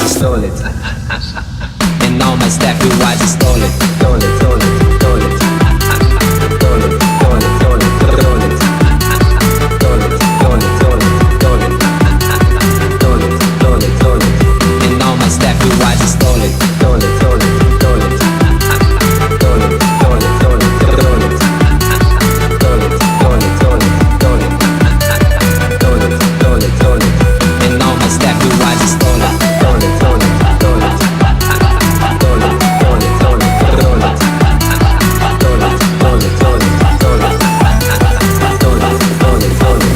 you stole it. And all my stuff, you why you stole it. Stole it, stole it, stole it. Stole it, stole it, stole it, stole it. Stole it, stole it, stole it, stole it. Stole it, stole it, stole it. And all my stuff, you why you stole it. Stole it, stole it, stole it. Stole it, stole it, stole it, stole it. Stole it, stole it, stole it, stole it. Stole it, stole it, stole it. And all my stuff, you why you stole it. Stole it, stole it, stole it. Stole it, stole it, stole it, stole it. Stole it, stole it, stole it, stole it. Stole it, stole it, stole it.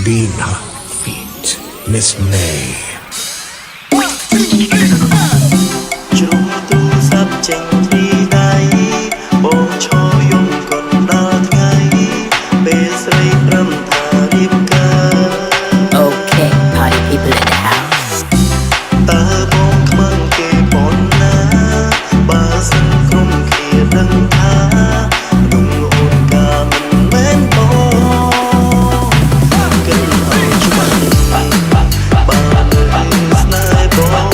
Lena feat. Miss May. ជួទូរស័ព្ទចេញពីដៃបងឈរយំកត់ដល់ថ្ងៃពេលស្រីព្រមថារៀបការ Okay, party people in the house. តើបងខ្មាំងគេប៉ុណ្ណាបើសិនក្រុមគ្នាដឹងថាក្នុងអូនកាមិនមែនបងគិតឲ្យច្បាស់បើនៅស្នេហ៍បង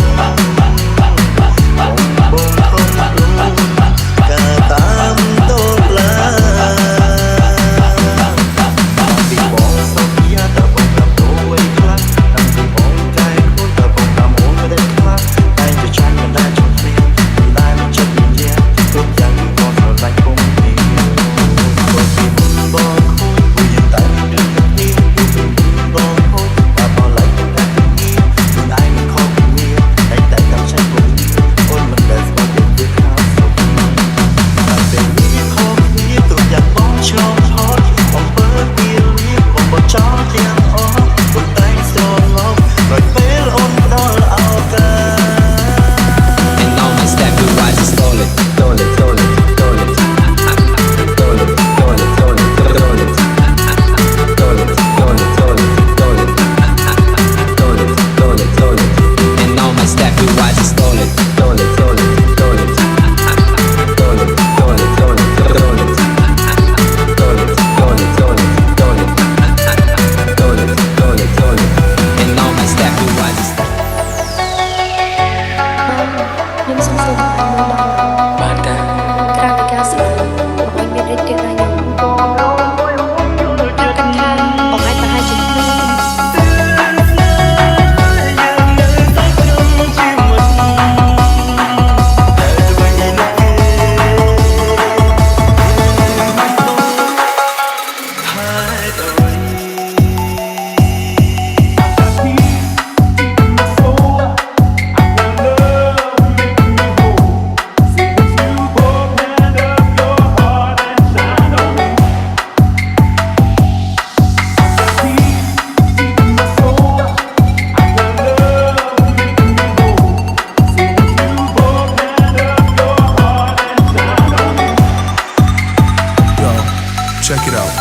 Check it out.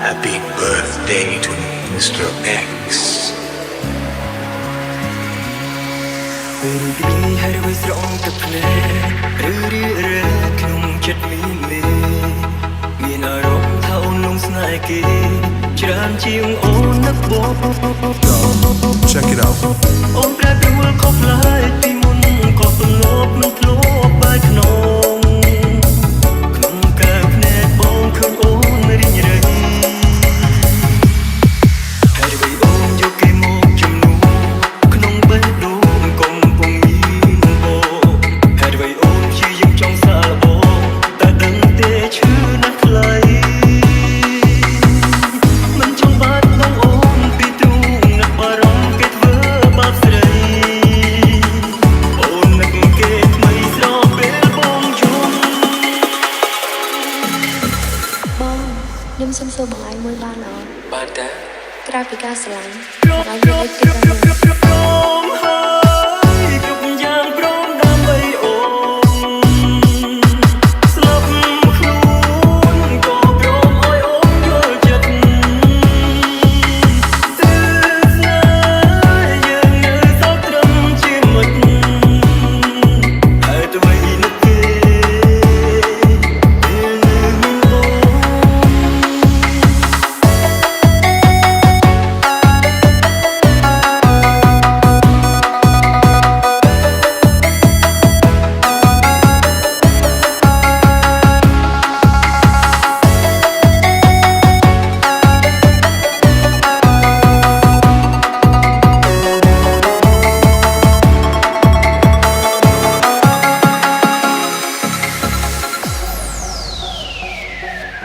Happy birthday to Mr. X. ពេលនេះហើយរួចស្រងទឹកភ្នែកឬរៀបរែក្នុងចិត្តមានអារម្មណ៍ថាអូនលងស្នេហ៍គេច្រើនជាងអូននឹកបង Check it out. អូនប្រែប្រួលខុសផ្លាយពីមុនក៏ទម្លាប់នឹងធ្លាប់បែកក្នុងការភ្នែកបងឃើញអូនរីងរៃ ខ្ញុំសុំសួរបងឯងមួយបានអត់ បានតា ក្រៅពីការស្រឡាញ់បងឲ្យមានអីទៀតដែរ ព្រមហើយគ្រប់យ៉ាងព្រមដើម្បីអូនស្លាប់ខ្លួនក៏ព្រមឲ្យអូនយល់ចិត្តទើបស្នេហ៍យើងនៅសោកត្រឹមជាមិត្តហើយអ្វីនោះគេយើងនៅមានអូន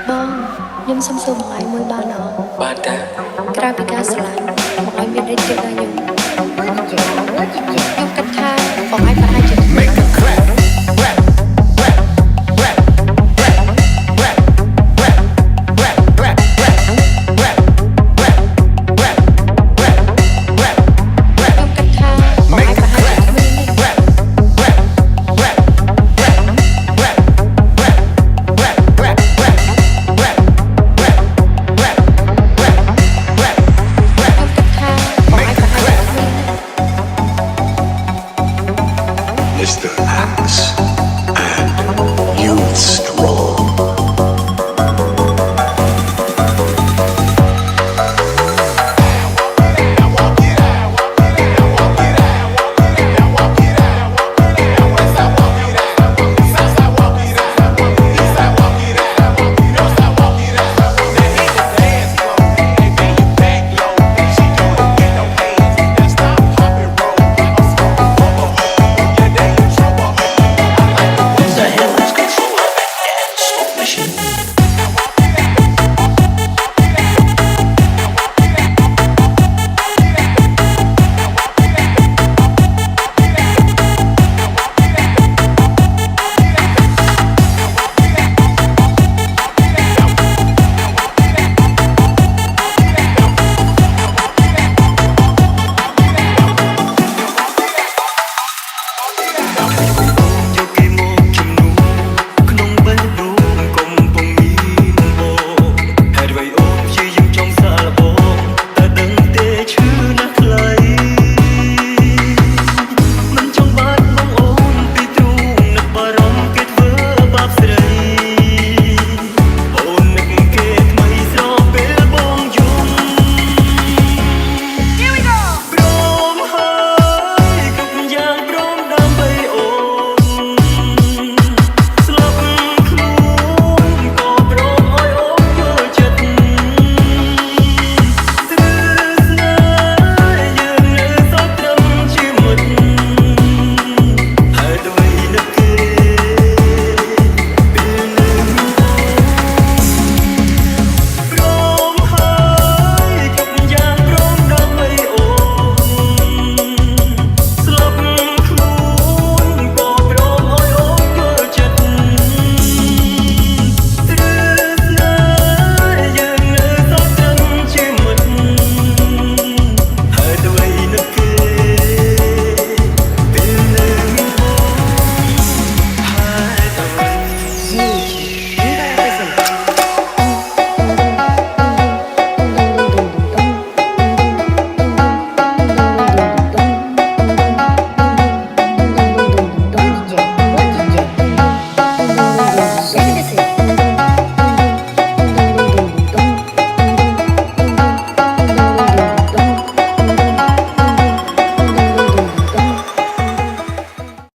បងខ្ញុំសុំសួរបងឯងមួយបានអត់ បាទតា ក្រៅពីការស្រឡាញ់បងឯងមានអីទៀតដែរខ្ញុំខ្ញុំគិតថាបងឯងប្រហែលជា Make a clap. Rap. Rap. Rap. Rap. Rap. Rap. Rap. Rap. Rap. Rap. Rap. Rap. Rap. Rap. ខ្ញុំគិតថាបងឯងប្រហែលជាគ្មាននេះ Rap. Rap. Rap. Rap. Rap. Rap. Rap. Rap. Rap. Rap. Rap. Rap. Rap. Rap. ខ្ញុំគិតថាបងឯងប្រហែលជាគ្មាននេះ Mr. Axe.